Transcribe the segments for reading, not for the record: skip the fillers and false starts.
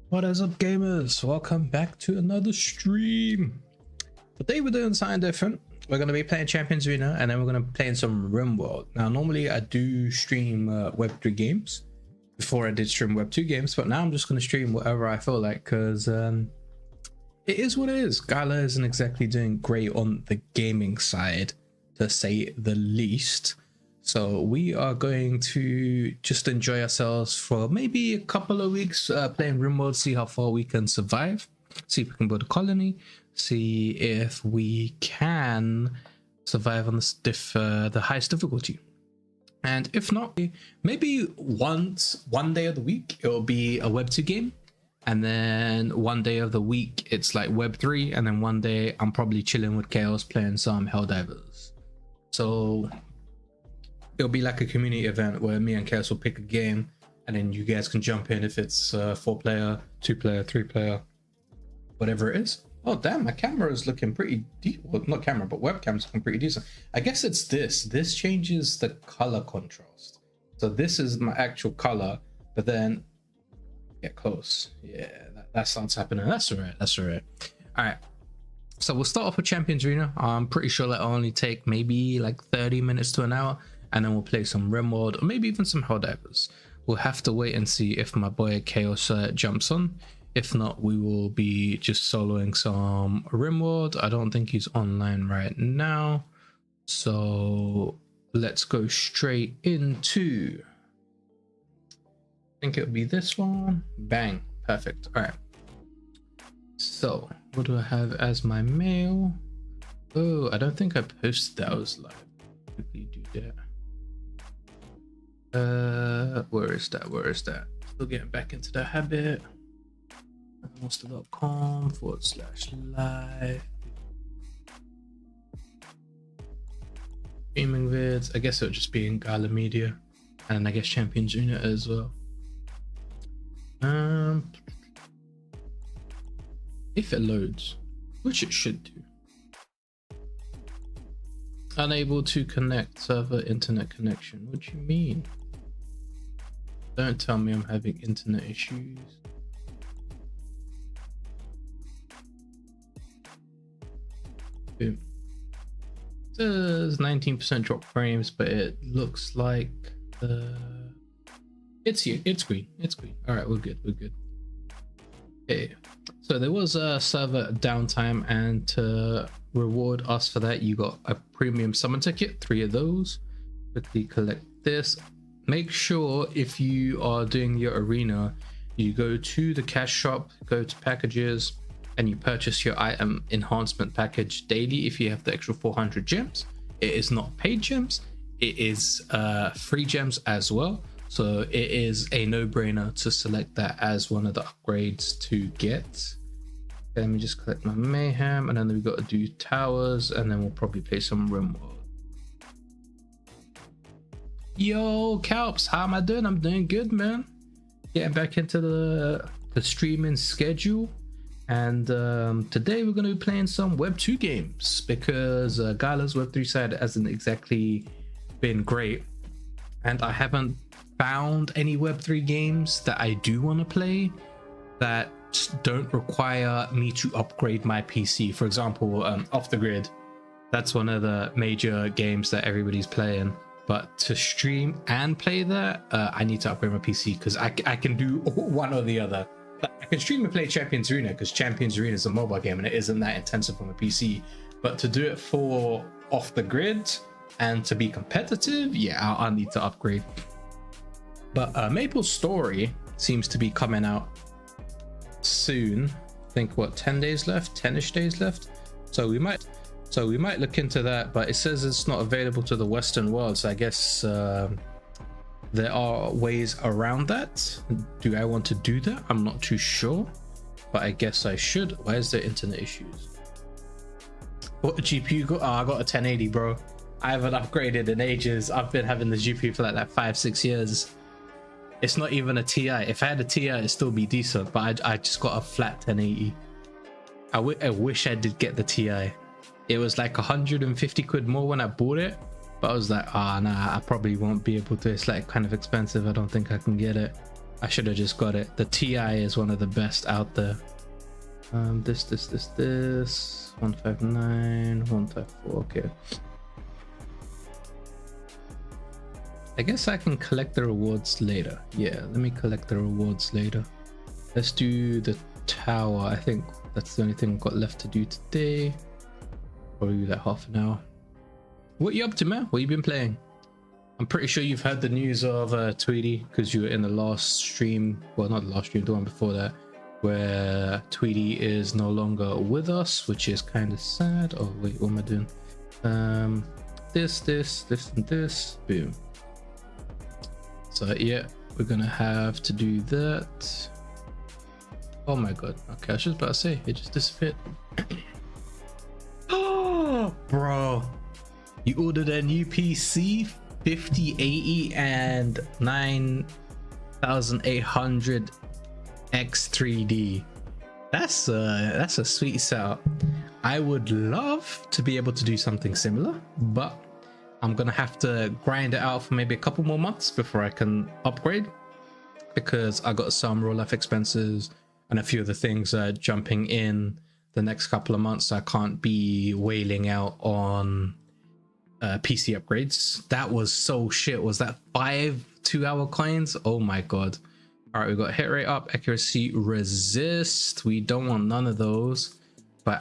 What is up, gamers? Welcome back to another stream. Today we're doing something different. We're going to be playing Champions Arena, and then we're going to play in some Rimworld. Now normally I do stream Web3 games before I did stream Web2 games, but now I'm just going to stream whatever I feel like, because it is what it is. Gala isn't exactly doing great on the gaming side, to say the least. So we are going to just enjoy ourselves for maybe a couple of weeks playing Rimworld, see how far we can survive, see if we can build a colony, see if we can survive on the highest difficulty. And if not, maybe one day of the week it will be a Web2 game, and then one day of the week it's like Web3, and then one day I'm probably chilling with Chaos playing some Helldivers. So it'll be like a community event where me and Chaos will pick a game, and then you guys can jump in if it's 4-player, 2-player, 3-player, whatever it is. Oh damn, my camera is looking pretty well, not camera, but webcam's looking pretty decent. I guess it's this changes the color contrast. So this is my actual color, but then get close. Yeah, that starts happening. That's all right. All right. So we'll start off with Champions Arena. I'm pretty sure that'll only take maybe like 30 minutes to an hour. And then we'll play some Rimworld, or maybe even some Helldivers. We'll have to wait and see if my boy Chaos jumps on. If not, we will be just soloing some Rimworld. I don't think he's online right now. So let's go straight into, I think it'll be this one. Bang. Perfect. All right. So what do I have as my mail? Oh, I don't think I posted that. I was live. Quickly do that. Where is that? Still getting back into the habit. monster.com/live. Streaming vids. I guess it'll just be in Gala Media, and I guess Champions Arena as well. If it loads, which it should do. Unable to connect server internet connection. What do you mean? Don't tell me I'm having internet issues. Boom. There's 19% drop frames, but it looks like it's here. It's green. All right, we're good. Okay. So there was a server downtime, and to reward us for that, you got a premium summon ticket, 3 of those. Quickly collect this. Make sure if you are doing your arena, you go to the cash shop, go to packages, and you purchase your item enhancement package daily if you have the extra 400 gems. It is not paid gems, it is free gems as well. So it is a no-brainer to select that as one of the upgrades to get. Okay, let me just collect my mayhem, and then we've got to do towers, and then we'll probably play some Rimworld. Yo, Calps, how am I doing? I'm doing good, man. Getting back into the streaming schedule, and today we're going to be playing some Web2 games, because Gala's Web3 side hasn't exactly been great, and I haven't found any Web3 games that I do want to play that don't require me to upgrade my PC. For example, Off the Grid, that's one of the major games that everybody's playing, but to stream and play that, I need to upgrade my PC, because I can do one or the other. I can stream and play Champions Arena, because Champions Arena is a mobile game and it isn't that intensive on my PC, but to do it for Off the Grid and to be competitive, yeah, I'll need to upgrade. But Maple Story seems to be coming out soon. I think what, 10 days left, 10ish days left. So we might look into that, but it says it's not available to the Western world. So I guess there are ways around that. Do I want to do that? I'm not too sure, but I guess I should. Why is there internet issues? What GPU you got? Oh, I got a 1080, bro. I haven't upgraded in ages. I've been having the GPU for like 5-6 years. It's not even a TI. If I had a TI, it'd still be decent, but I just got a flat 1080. I wish I did get the TI. It was like 150 quid more when I bought it, but I was like, nah, I probably won't be able to. It's like kind of expensive. I don't think I can get it. I should have just got it. The TI is one of the best out there. This 159, 154. Okay. I guess I can collect the rewards later. Yeah, let me collect the rewards later. Let's do the tower. I think that's the only thing I've got left to do today. Probably like half an hour. What you up to, man? What you been playing? I'm pretty sure you've heard the news of Tweety, because you were in the last stream. Well, not the last stream, the one before that, where Tweety is no longer with us, which is kind of sad. Oh wait, what am I doing? This, and this. Boom. So yeah, we're gonna have to do that. Oh my god. Okay, I was just about to say it just disappeared. Oh, bro, you ordered a new PC, 5080 and 9800 X3D. That's a sweet setup. I would love to be able to do something similar, but I'm gonna have to grind it out for maybe a couple more months before I can upgrade, because I got some real life expenses and a few of the things jumping in the next couple of months. I can't be wailing out on PC upgrades. That was so shit. Was that 5 2-hour coins? Oh my god. All right, we got hit rate up, accuracy, resist. We don't want none of those, but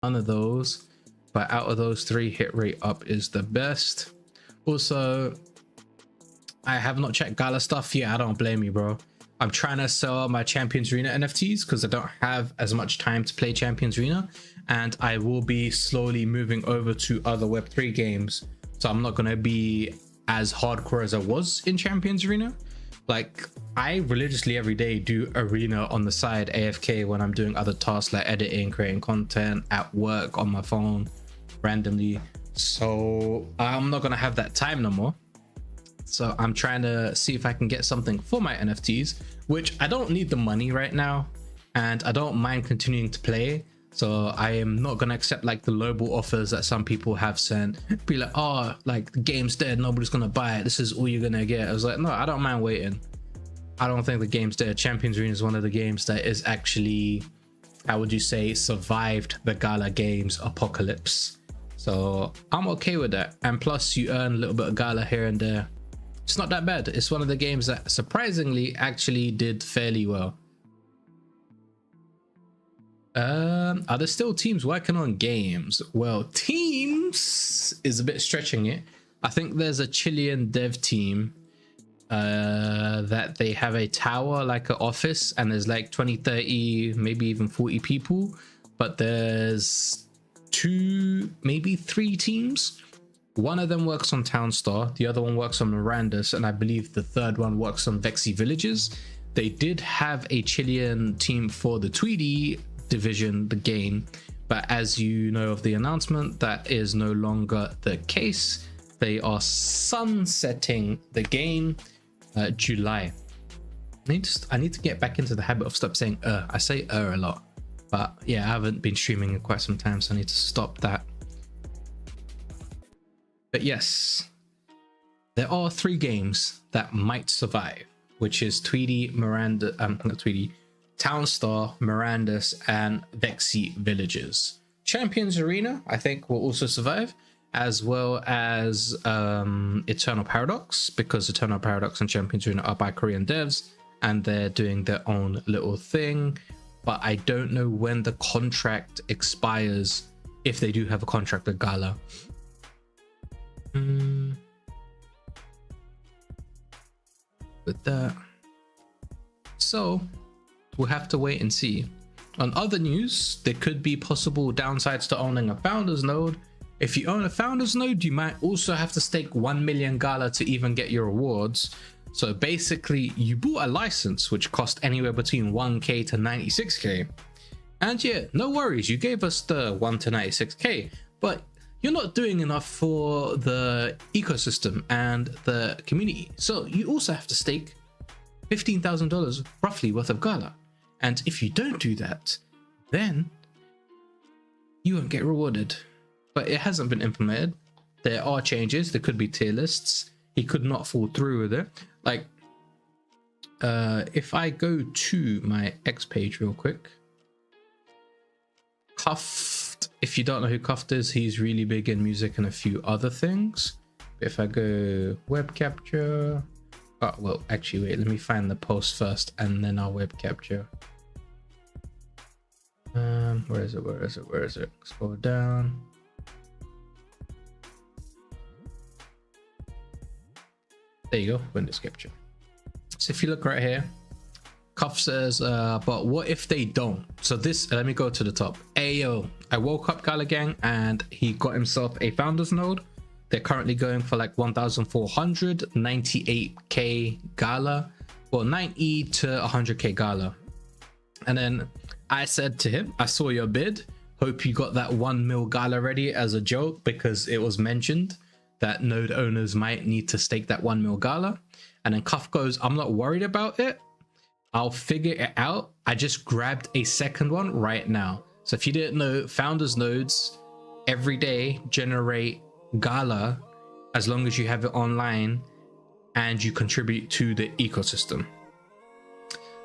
none of those. But out of those three, hit rate up is the best. Also, I have not checked Gala stuff yet. I don't blame you, bro. I'm trying to sell my Champions Arena NFTs because I don't have as much time to play Champions Arena, and I will be slowly moving over to other Web3 games. So I'm not going to be as hardcore as I was in Champions Arena. Like, I religiously every day do Arena on the side, AFK, when I'm doing other tasks like editing, creating content, at work, on my phone, randomly. So I'm not going to have that time no more. So I'm trying to see if I can get something for my NFTs, which I don't need the money right now, and I don't mind continuing to play. So I am not going to accept like the lowball offers that some people have sent. Be like, oh, like the game's dead, nobody's going to buy it, this is all you're going to get. I was like, no, I don't mind waiting. I don't think the game's dead. Champions Arena is one of the games that is actually, how would you say, survived the Gala games apocalypse. So I'm okay with that. And plus you earn a little bit of Gala here and there. It's not that bad. It's one of the games that surprisingly actually did fairly well. Are there still teams working on games? Well, teams is a bit stretching it. I think there's a Chilean dev team that they have a tower, like an office, and there's like 20, 30, maybe even 40 people, but there's 2, maybe 3 teams. One of them works on Townstar, the other one works on Mirandus, and I believe the third one works on Vexy Villages. They did have a Chilean team for the Tweety division, the game, but as you know of the announcement, that is no longer the case. They are sunsetting the game July. I need to get back into the habit of stop saying I say a lot, but yeah, I haven't been streaming in quite some time, so I need to stop that. But yes, there are 3 games that might survive, which is Tweety, Miranda, not Tweety, Townstar, Mirandus, and Vexy Villages. Champions Arena, I think, will also survive, as well as Eternal Paradox, because Eternal Paradox and Champions Arena are by Korean devs, and they're doing their own little thing. But I don't know when the contract expires, if they do have a contract with Gala. With that, so we'll have to wait and see. On other news, there could be possible downsides to owning a founders node. If you own a founders node, you might also have to stake 1 million Gala to even get your rewards. So basically, you bought a license which cost anywhere between 1k to 96k, and yeah, no worries, you gave us the 1 to 96k, but you're not doing enough for the ecosystem and the community. So you also have to stake $15,000 roughly worth of Gala. And if you don't do that, then you won't get rewarded. but it hasn't been implemented. There are changes. There could be tier lists. He could not fall through with it. Like, if I go to my X page real quick, Cuffed, if you don't know who Cuffed is, he's really big in music and a few other things. If I go web capture, oh, well, actually, wait, let me find the post first and then I'll web capture. Where is it? Scroll down. There you go, Windows capture. So if you look right here, Cuff says, but what if they don't? So this, let me go to the top. Ayo, I woke up Gala Gang and he got himself a founders node. They're currently going for like 1,400, 98k Gala, well, 90 to 100k Gala. And then I said to him, I saw your bid. Hope you got that 1 mil Gala ready, as a joke, because it was mentioned that node owners might need to stake that 1 mil Gala. And then Cuff goes, I'm not worried about it. I'll figure it out. I just grabbed a second one right now. So if you didn't know, founders nodes every day generate Gala as long as you have it online and you contribute to the ecosystem.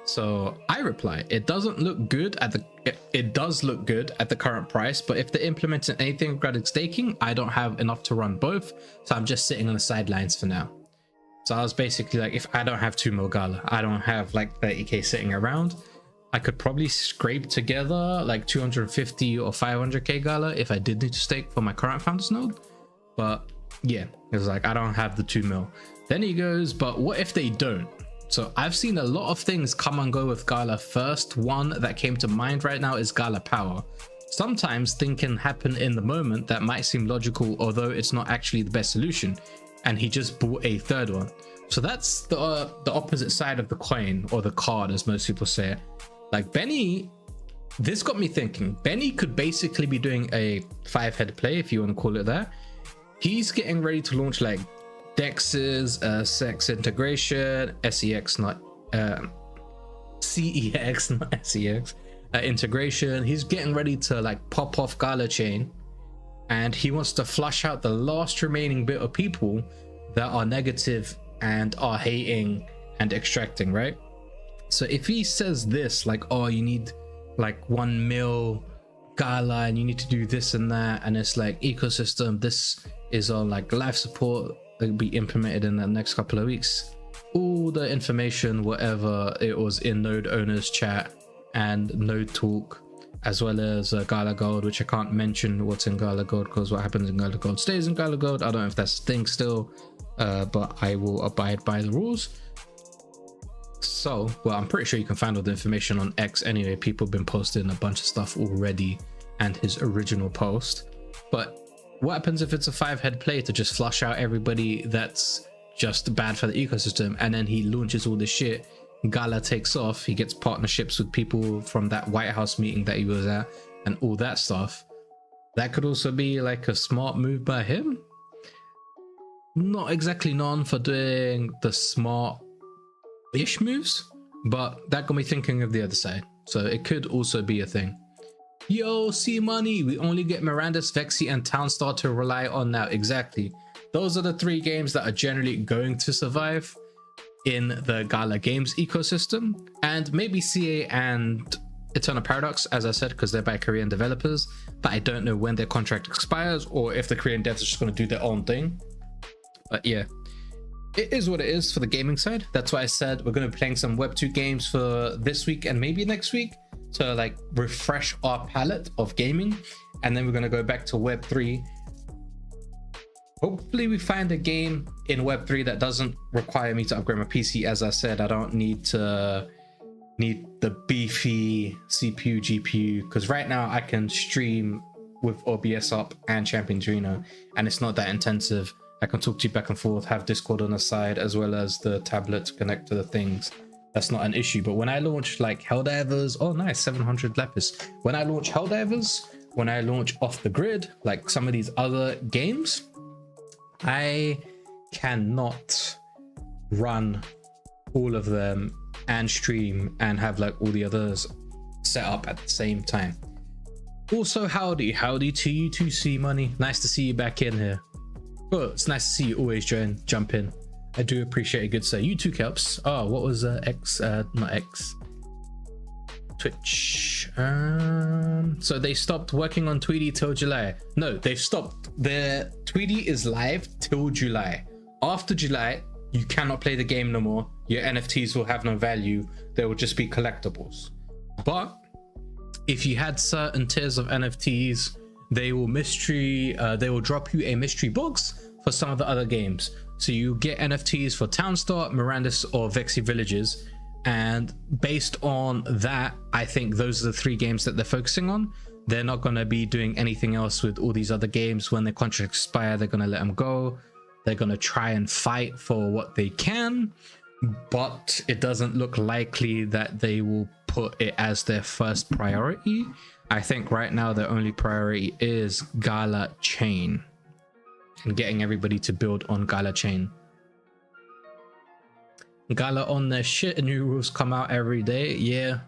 So I reply, it doesn't look good at the, it does look good at the current price, but if they're implementing anything regarding staking, I don't have enough to run both. So I'm just sitting on the sidelines for now. So I was basically like, if I don't have 2 mil Gala, I don't have like 30k sitting around, I could probably scrape together like 250 or 500k Gala if I did need to stake for my current founders node. But yeah, it was like, I don't have the 2 mil. Then he goes, but what if they don't? So I've seen a lot of things come and go with Gala. First one that came to mind right now is Gala Power. Sometimes things can happen in the moment that might seem logical, although it's not actually the best solution. And he just bought a third one. So that's the opposite side of the coin, or the card as most people say it. Like Benny, this got me thinking. Benny could basically be doing a 5-head play, if you want to call it that. He's getting ready to launch like DEXs, SEX integration, SEX, not CEX, not SEX integration. He's getting ready to like pop off Gala chain, and he wants to flush out the last remaining bit of people that are negative and are hating and extracting, right? So if he says this, like, oh, you need like 1 mil Gala and you need to do this and that, and it's like ecosystem, this is on like life support that will be implemented in the next couple of weeks. All the information, whatever it was in node owners chat and node talk, as well as Gala Gold, which I can't mention what's in Gala Gold because what happens in Gala Gold stays in Gala Gold. I don't know if that's a thing still, but I will abide by the rules. So, well, I'm pretty sure you can find all the information on X anyway. People have been posting a bunch of stuff already and his original post. But what happens if it's a 5-head play to just flush out everybody that's just bad for the ecosystem, and then he launches all this shit, Gala takes off, he gets partnerships with people from that White House meeting that he was at and all that stuff? That could also be like a smart move by him. Not exactly known for doing the smart-ish moves, but that got me thinking of the other side. So it could also be a thing. Yo, see money, we only get Miranda's, Vexy, and Townstar to rely on now. Exactly. Those are the 3 games that are generally going to survive in the Gala Games ecosystem, and maybe CA and Eternal Paradox, as I said, because they're by Korean developers, but I don't know when their contract expires or if the Korean devs are just going to do their own thing. But yeah, it is what it is for the gaming side. That's why I said we're going to be playing some Web2 games for this week and maybe next week to like refresh our palette of gaming, and then we're going to go back to Web3. Hopefully we find a game in Web3 that doesn't require me to upgrade my PC. As I said, I don't need the beefy CPU, GPU, because right now I can stream with OBS up and Champions Arena, and it's not that intensive. I can talk to you back and forth, have Discord on the side, as well as the tablet to connect to the things. That's not an issue. But when I launch like Helldivers, oh nice, 700 Lapis. When I launch Helldivers, when I launch Off the Grid, like some of these other games, I cannot run all of them and stream and have like all the others set up at the same time. Also, howdy to you too, C Money. Nice to see you back in here. Well, it's nice to see you always jump in. I do appreciate a good say. You too, Kelps. Oh, what was X? Not X. Twitch. So they stopped working on Tweedy till July. No, they've stopped. Their Tweedy is live till July. After July, you cannot play the game no more. Your NFTs will have no value. They will just be collectibles. But if you had certain tiers of NFTs, they will drop you a mystery box for some of the other games. So you get NFTs for Townstar, Mirandus, or Vexy Villages. And based on that, I think those are the 3 games that they're focusing on. They're not going to be doing anything else with all these other games. When their contracts expire, they're going to let them go. They're going to try and fight for what they can, but it doesn't look likely that they will put it as their first priority. I think right now their only priority is Gala Chain and getting everybody to build on Gala Chain. Gala on their shit, and new rules come out every day. Yeah,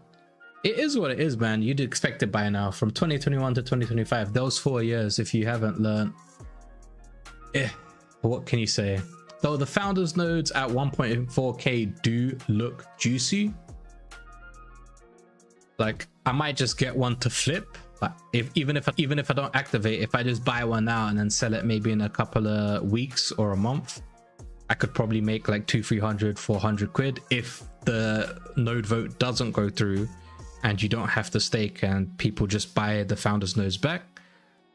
it is what it is, man. You'd expect it by now. From 2021 to 2025, those 4 years, if you haven't learned, what can you say? Though the founders nodes at 1.4k do look juicy. Like, I might just get one to flip. But even if I don't activate, if I just buy one now and then sell it maybe in a couple of weeks or a month, I could probably make like 200, 300, 400 quid. If the node vote doesn't go through and you don't have to stake and people just buy the founders nodes back,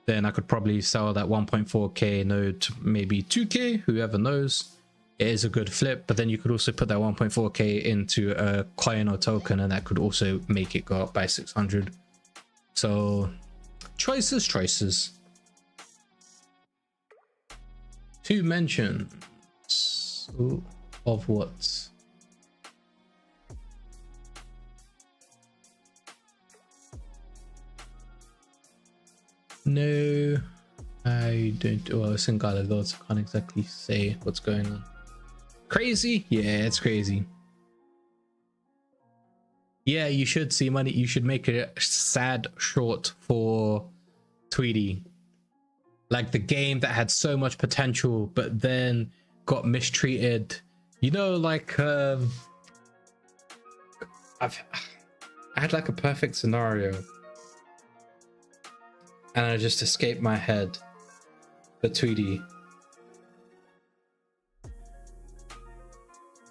then I could probably sell that 1.4k node to maybe 2k, whoever knows. It is a good flip, but then you could also put that 1.4k into a coin or token, and that could also make it go up by 600. So choices. 2 mentions. Ooh, of what? No, I don't. Well, it's in Gala Lords. I can't exactly say what's going on. Crazy? Yeah, it's crazy. Yeah, you should see money. You should make a sad short for Tweedy. Like the game that had so much potential, but then got mistreated. You know, like I had like a perfect scenario, and I just escaped my head. For Tweedy,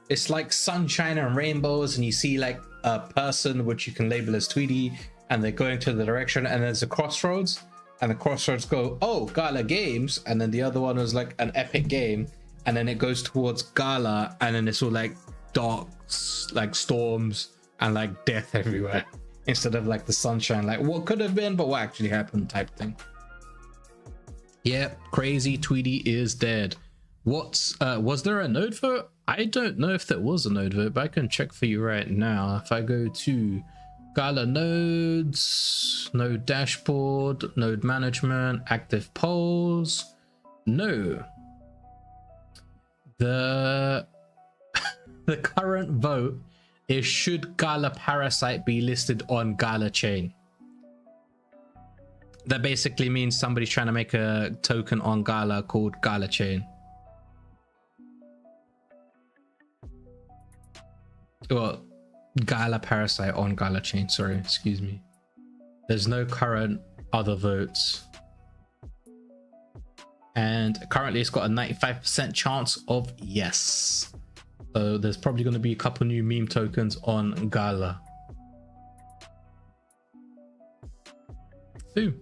it's like sunshine and rainbows, and you see like a person which you can label as Tweedy, and they're going to the direction, and there's a crossroads, and the crossroads go, oh, Gala Games, and then the other one was like an epic game, and then it goes towards Gala, and then it's all like dark, like storms and like death everywhere, instead of like the sunshine, like what could have been but what actually happened type thing. Yeah, crazy. Tweedy is dead. What's was there a node vote? I don't know if there was a node vote, but I can check for you right now. If I go to Gala nodes, node dashboard, node management, active polls, no. The current vote is, should Gala Parasite be listed on Gala Chain? That basically means somebody's trying to make a token on Gala called Gala Chain. Well, Gala Parasite on Gala Chain, sorry, excuse me. There's no current other votes. And currently it's got a 95% chance of yes. So there's probably going to be a couple new meme tokens on Gala. Ooh.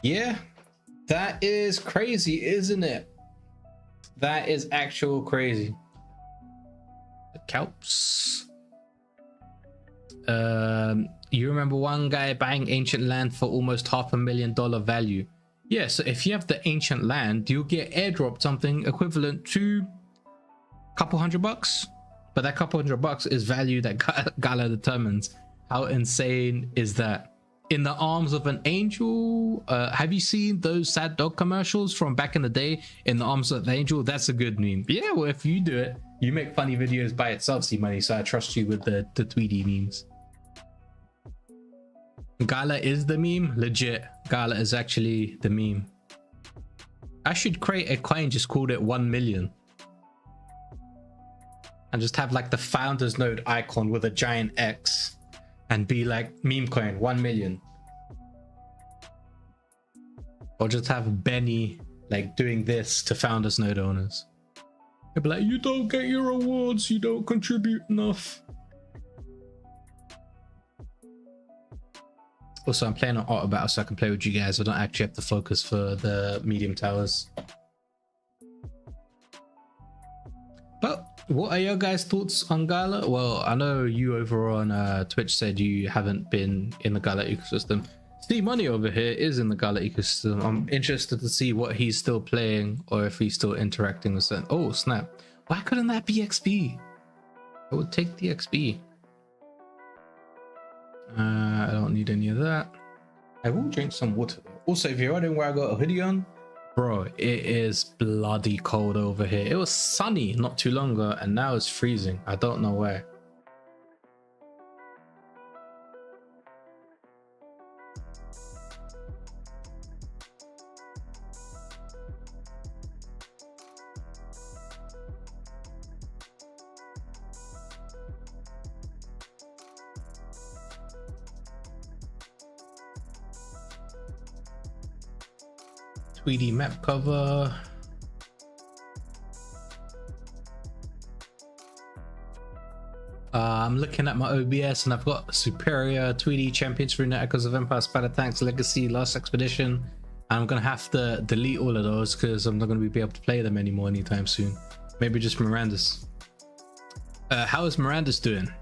Yeah, that is crazy, isn't it? That is actual crazy. The Kelps. You remember one guy buying ancient land for almost $500,000 value? Yeah, so if you have the ancient land, you'll get airdropped something equivalent to a couple $100. But that couple $100 is value that Gala determines. How insane is that? In the arms of an angel. Have you seen those sad dog commercials from back in the day? In the arms of an angel. That's a good meme. Yeah, well, if you do it, you make funny videos by itself, see money. So I trust you with the Tweedy memes. Gala is the meme. Legit, Gala is actually the meme. I should create a coin just called it 1 million. And just have like the founders node icon with a giant X and be like meme coin 1 million. Or just have Benny like doing this to founders node owners. They'll be like, you don't get your rewards, you don't contribute enough. Also, I'm playing on auto battle so I can play with you guys. I don't actually have to focus for the medium towers. But what are your guys' thoughts on Gala? Well, I know you over on Twitch said you haven't been in the Gala ecosystem. Steve Money over here is in the Gala ecosystem. I'm interested to see what he's still playing or if he's still interacting with certain... Oh, snap. Why couldn't that be XP? I would take the XP. I don't need any of that. I will drink some water though. Also, if you're wondering where I got a hoodie on, bro, it is bloody cold over here. It was sunny not too long ago and now it's freezing. I don't know where. Tweedy map cover. I'm looking at my OBS and I've got Superior, Tweedy, Champions Arena, Echoes of Empire, Spider Tanks, Legacy, Last Expedition. And I'm gonna have to delete all of those because I'm not gonna be able to play them anymore anytime soon. Maybe just Miranda's. How is Miranda's doing?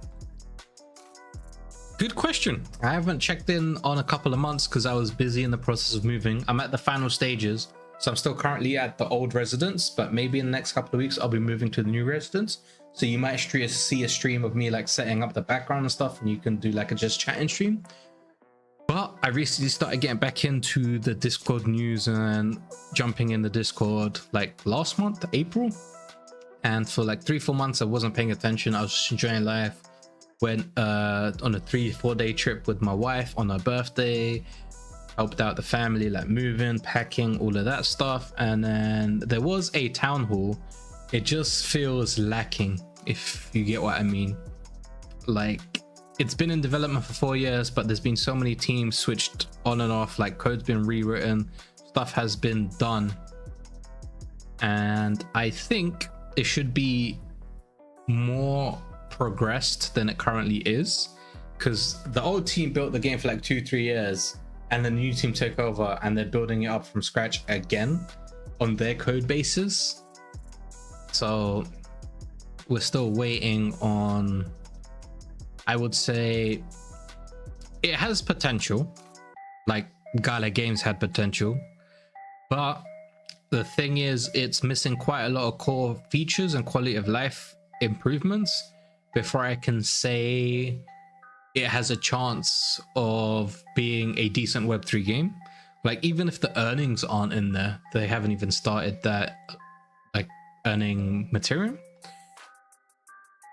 Good question. I haven't checked in on a couple of months because I was busy in the process of moving. I'm at the final stages, so I'm still currently at the old residence, but maybe in the next couple of weeks I'll be moving to the new residence. So you might see a stream of me like setting up the background and stuff, and you can do like a just chatting stream. But I recently started getting back into the Discord news and jumping in the Discord like last month, April. And for like 3-4 months I wasn't paying attention. I was just enjoying life. Went on a 3-4 day trip with my wife on her birthday, helped out the family like moving, packing, all of that stuff. And then there was a town hall. It just feels lacking, if you get what I mean. Like, it's been in development for 4 years, but there's been so many teams switched on and off, like code's been rewritten, stuff has been done, and I think it should be more progressed than it currently is, because the old team built the game for like 2-3 years and the new team took over and they're building it up from scratch again on their code bases. So we're still waiting on, I would say it has potential, like Gala Games had potential, but the thing is it's missing quite a lot of core features and quality of life improvements before I can say it has a chance of being a decent Web3 game. Like, even if the earnings aren't in there, they haven't even started that like earning material.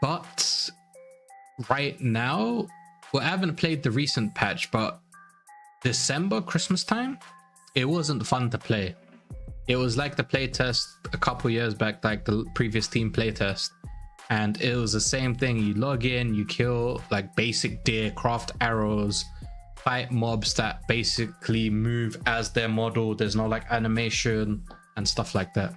But right now, well, I haven't played the recent patch, but December, Christmas time, it wasn't fun to play. It was like the playtest a couple years back, like the previous team playtest. And it was the same thing. You log in, you kill like basic deer, craft arrows, fight mobs that basically move as their model. There's no like animation and stuff like that.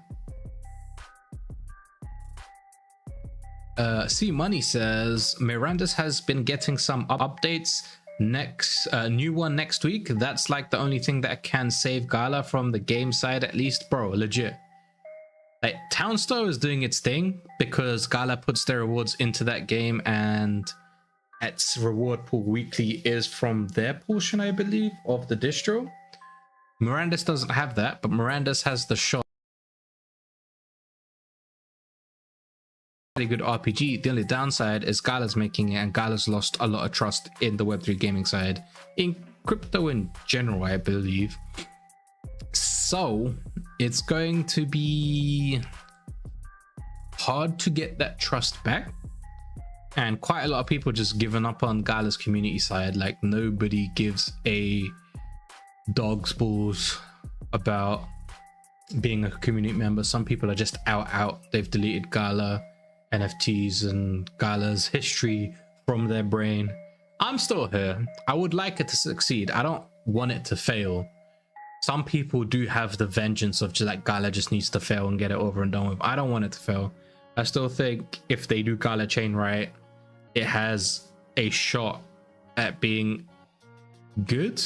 C Money says Miranda's has been getting some updates. Next new one next week. That's like the only thing that can save Gala from the game side, at least, bro. Legit. Like, Townstar is doing its thing because Gala puts their rewards into that game, and its reward pool weekly is from their portion, I believe, of the distro. Miranda's doesn't have that, but Miranda's has the shot. Very good RPG. The only downside is Gala's making it, and Gala's lost a lot of trust in the Web3 gaming side, in crypto in general, I believe. So it's going to be hard to get that trust back. and quite a lot of people just given up on Gala's community side. Like nobody gives a dog's balls about being a community member. Some people are just out. They've deleted Gala NFTs and Gala's history from their brain. I'm still here. I would like it to succeed. I don't want it to fail. Some people do have the vengeance of just like Gala just needs to fail and get it over and done with. I don't want it to fail. I still think if they do Gala Chain right, it has a shot at being good.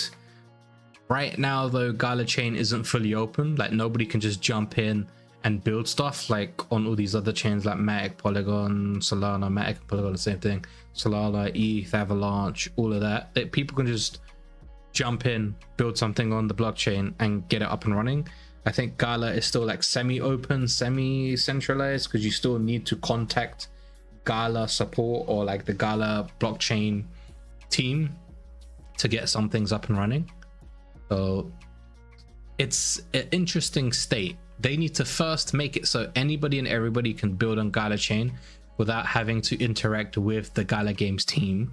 Right now though, Gala Chain isn't fully open. Like nobody can just jump in and build stuff like on all these other chains like Matic, Polygon, Solana. Matic and Polygon, the same thing. Solana, ETH, Avalanche, all of that. People can just jump in, build something on the blockchain and get it up and running. I think Gala is still like semi-open, semi-centralized, because you still need to contact Gala support or like the Gala blockchain team to get some things up and running. So it's an interesting state. They need to first make it so anybody and everybody can build on Gala chain without having to interact with the galagames team.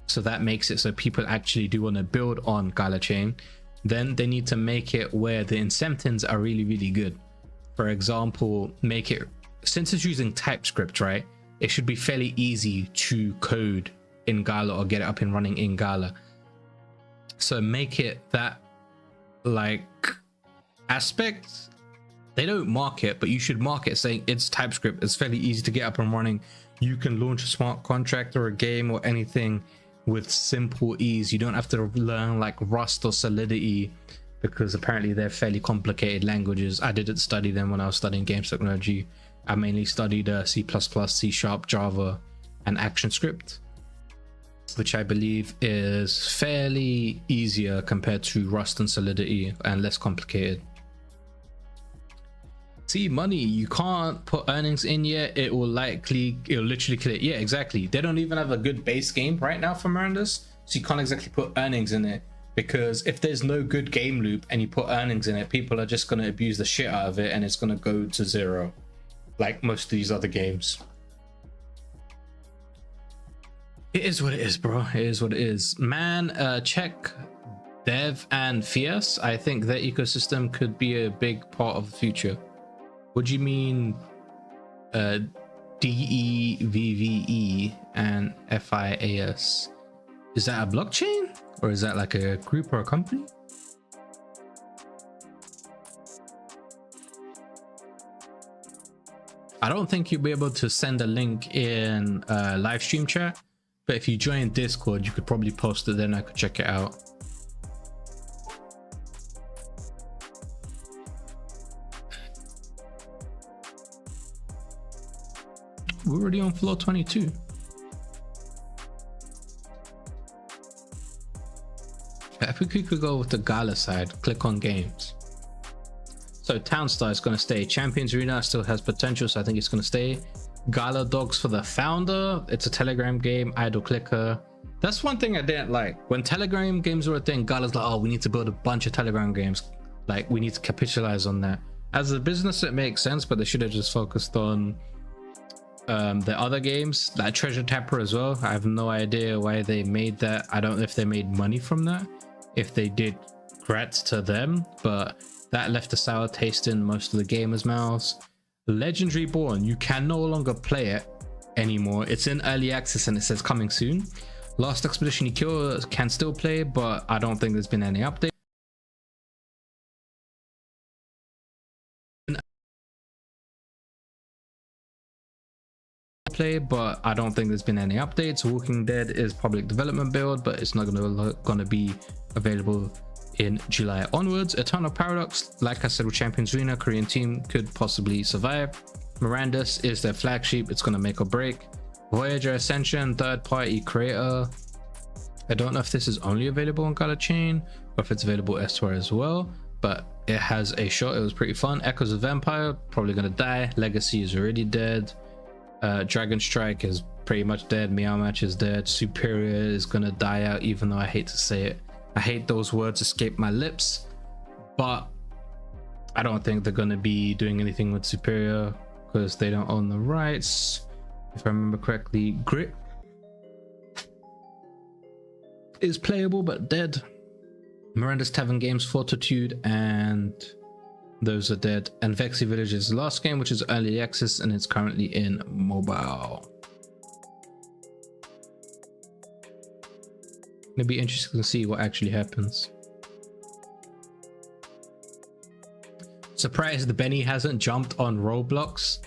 So that makes it so people actually do want to build on Gala chain. Then they need to make it where the incentives are really, really good. For example, make it, since it's using TypeScript, right? It should be fairly easy to code in Gala or get it up and running in Gala. So make it that like aspect. They don't mark it, but you should mark it saying it's TypeScript. It's fairly easy to get up and running. You can launch a smart contract or a game or anything with simple ease. You don't have to learn like Rust or Solidity, because apparently they're fairly complicated languages. I didn't study them when I was studying games technology. I mainly studied C++, C#, Java, and ActionScript, which I believe is fairly easier compared to Rust and Solidity and less complicated. See, money, you can't put earnings in yet. It'll literally clear. Yeah, exactly. They don't even have a good base game right now for Miranda's, so you can't exactly put earnings in it, because if there's no good game loop and you put earnings in it, people are just going to abuse the shit out of it and it's going to go to zero like most of these other games. It is what it is, bro. It is what it is, man. Check Dev and Fierce. I think their ecosystem could be a big part of the future. What do you mean DEVVE and FIAS? Is that a blockchain or is that like a group or a company? I don't think you'll be able to send a link in live stream chat, but if you join Discord, you could probably post it, then I could check it out. We're already on floor 22. I think we could go with the Gala side, click on games. So Townstar is going to stay. Champions Arena still has potential, so I think it's going to stay. Gala Dogs for the Founder. It's a Telegram game, idle clicker. That's one thing I didn't like. When Telegram games were a thing, Gala's like, oh, we need to build a bunch of Telegram games. Like, we need to capitalize on that. As a business, it makes sense, but they should have just focused on the other games, like Treasure Tapper as well. I have no idea why they made that. I don't know if they made money from that. If they did, congrats to them, but that left a sour taste in most of the gamers' mouths. Legends Reborn, you can no longer play it anymore. It's in early access and it says coming soon. Last Expedition Eco can still play, but I don't think there's been any update. But I don't think there's been any updates. Walking Dead is public development build, but it's not gonna be available in July onwards. Eternal Paradox, like I said with Champions Arena, Korean team could possibly survive. Miranda's is their flagship, it's gonna make or break. Voyager Ascension, third party creator. I don't know if this is only available on Gala Chain or if it's available elsewhere as well, but it has a shot. It was pretty fun. Echoes of Vampire, probably gonna die. Legacy is already dead. Dragon Strike is pretty much dead. Meow Match is dead. Superior is gonna die out, even though I hate to say it. I hate those words escape my lips, but I don't think they're gonna be doing anything with Superior because they don't own the rights, if I remember correctly. is playable but dead. Miranda's Tavern Games, Fortitude, and those are dead. And Vexy Village is the last game, which is early access and it's currently in mobile. It'll be interesting to see what actually happens. Surprised Benny hasn't jumped on Roblox.